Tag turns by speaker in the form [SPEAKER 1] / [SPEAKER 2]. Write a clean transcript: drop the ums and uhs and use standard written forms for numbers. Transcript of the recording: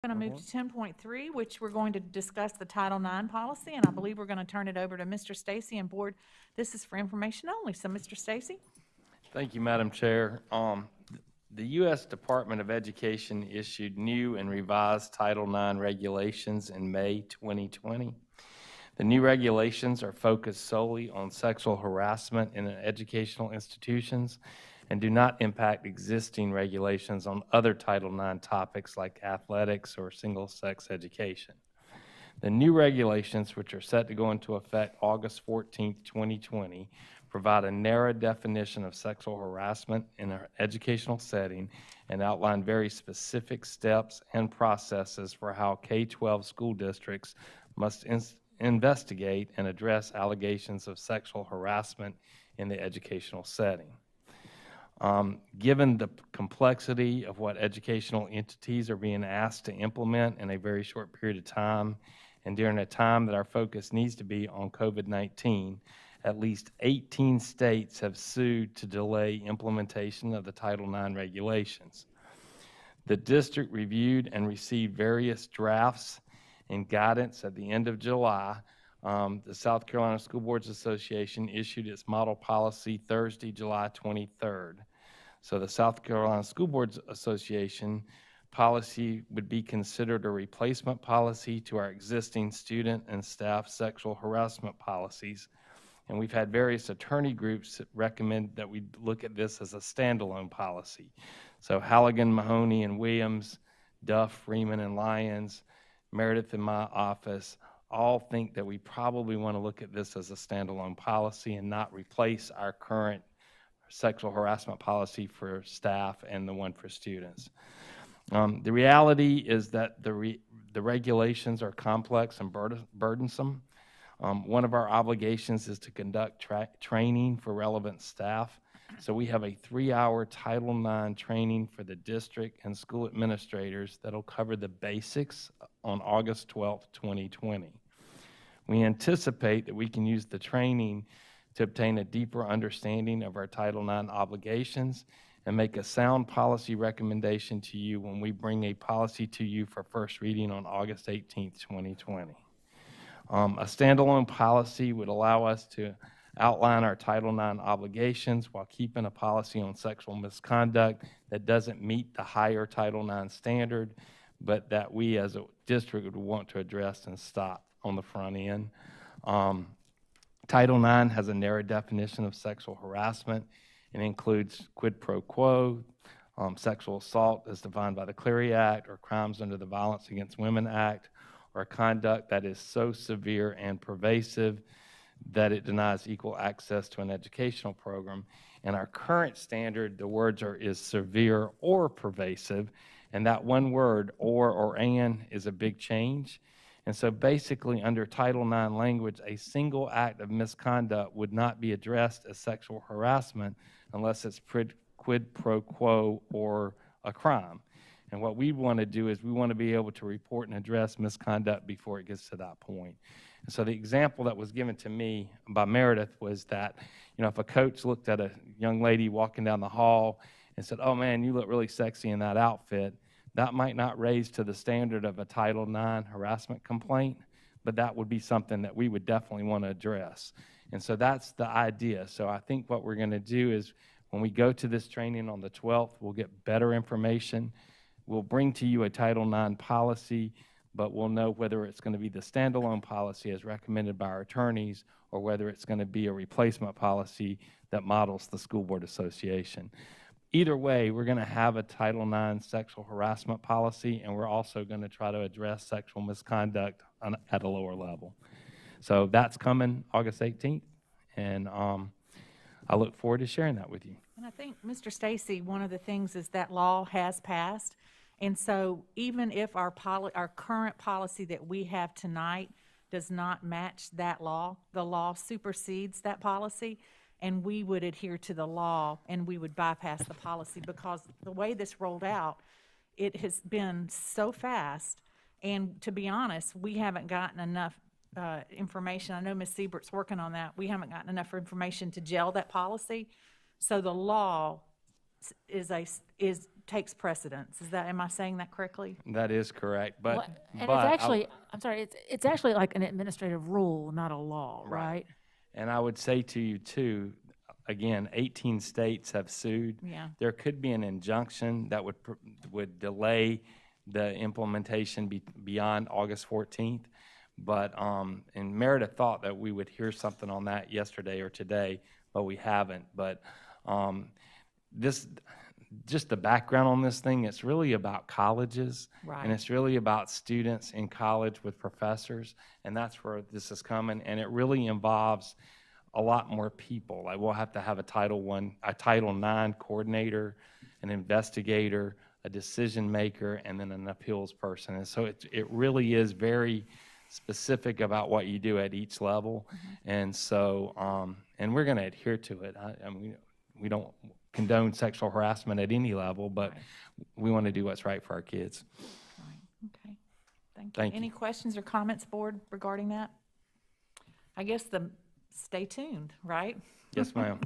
[SPEAKER 1] Going to move to 10.3, which we're going to discuss the Title IX policy, and I believe we're going to turn it over to Mr. Stacy and Board. This is for information only, so Mr. Stacy.
[SPEAKER 2] Thank you, Madam Chair. The U.S. Department of Education issued new and revised Title IX regulations in May 2020. The new regulations are focused solely on sexual harassment in educational institutions and do not impact existing regulations on other Title IX topics like athletics or single-sex education. The new regulations, which are set to go into effect August 14, 2020, provide a narrow definition of sexual harassment in an educational setting and outline very specific steps and processes for how K-12 school districts must investigate and address allegations of sexual harassment in the educational setting. Given the complexity of what educational entities are being asked to implement in a very short period of time, and during a time that our focus needs to be on COVID-19, at least 18 states have sued to delay implementation of the Title IX regulations. The district reviewed and received various drafts and guidance at the end of July. The South Carolina School Boards Association issued its model policy Thursday, July 23rd. So the South Carolina School Boards Association policy would be considered a replacement policy to our existing student and staff sexual harassment policies. And we've had various attorney groups that recommend that we look at this as a standalone policy. So Halligan, Mahoney, and Williams, Duff, Freeman, and Lyons, Meredith in my office, all think that we probably want to look at this as a standalone policy and not replace our current sexual harassment policy for staff and the one for students. The reality is that the regulations are complex and burdensome. One of our obligations is to conduct training for relevant staff. So we have a 3-hour Title IX training for the district and school administrators that will cover the basics on August 12th, 2020. We anticipate that we can use the training to obtain a deeper understanding of our Title IX obligations and make a sound policy recommendation to you when we bring a policy to you for first reading on August 18th, 2020. A standalone policy would allow us to outline our Title IX obligations while keeping a policy on sexual misconduct that doesn't meet the higher Title IX standard, but that we as a district would want to address and stop on the front end. Title IX has a narrow definition of sexual harassment and includes quid pro quo, sexual assault as defined by the Clery Act, or crimes under the Violence Against Women Act, or conduct that is so severe and pervasive that it denies equal access to an educational program. In our current standard, the words is severe or pervasive, and that one word, or and, is a big change. And so basically under Title IX language, a single act of misconduct would not be addressed as sexual harassment unless it's quid pro quo or a crime. And what we want to do is we want to be able to report and address misconduct before it gets to that point. And so the example that was given to me by Meredith was that, if a coach looked at a young lady walking down the hall and said, "Oh man, you look really sexy in that outfit," that might not raise to the standard of a Title IX harassment complaint, but that would be something that we would definitely want to address. And so that's the idea. So I think what we're going to do is when we go to this training on the 12th, we'll get better information. We'll bring to you a Title IX policy, but we'll know whether it's going to be the standalone policy as recommended by our attorneys or whether it's going to be a replacement policy that models the School Board Association. Either way, we're going to have a Title IX sexual harassment policy, and we're also going to try to address sexual misconduct at a lower level. So that's coming August 18th, and I look forward to sharing that with you.
[SPEAKER 1] And I think, Mr. Stacy, one of the things is that law has passed. And so even if our current policy that we have tonight does not match that law, the law supersedes that policy, and we would adhere to the law and we would bypass the policy, because the way this rolled out, it has been so fast. And to be honest, we haven't gotten enough information. I know Ms. Siebert's working on that. We haven't gotten enough information to gel that policy. So the law is takes precedence. Am I saying that correctly?
[SPEAKER 2] That is correct,
[SPEAKER 3] Well,
[SPEAKER 2] but.
[SPEAKER 3] and
[SPEAKER 2] but
[SPEAKER 3] it's
[SPEAKER 2] I-
[SPEAKER 3] actually, I'm sorry, it's actually like an administrative rule, not a law,
[SPEAKER 2] Right.
[SPEAKER 3] right?
[SPEAKER 2] And I would say to you too, again, 18 states have sued.
[SPEAKER 1] Yeah.
[SPEAKER 2] There could be an injunction that would delay the implementation beyond August 14th. But, and Meredith thought that we would hear something on that yesterday or today, but we haven't. But just the background on this thing, it's really about colleges.
[SPEAKER 1] Right.
[SPEAKER 2] And it's really about students in college with professors. And that's where this is coming. And it really involves a lot more people. Like we'll have to have a Title IX coordinator, an investigator, a decision maker, and then an appeals person. And so it really is very specific about what you do at each level. And so, and we're going to adhere to it. I mean, we don't condone sexual harassment at any level, but we want to do what's right for our kids.
[SPEAKER 1] Right, okay. Thank you.
[SPEAKER 2] Thank you.
[SPEAKER 1] Any questions or comments, board, regarding that? I guess stay tuned, right?
[SPEAKER 2] Yes, ma'am.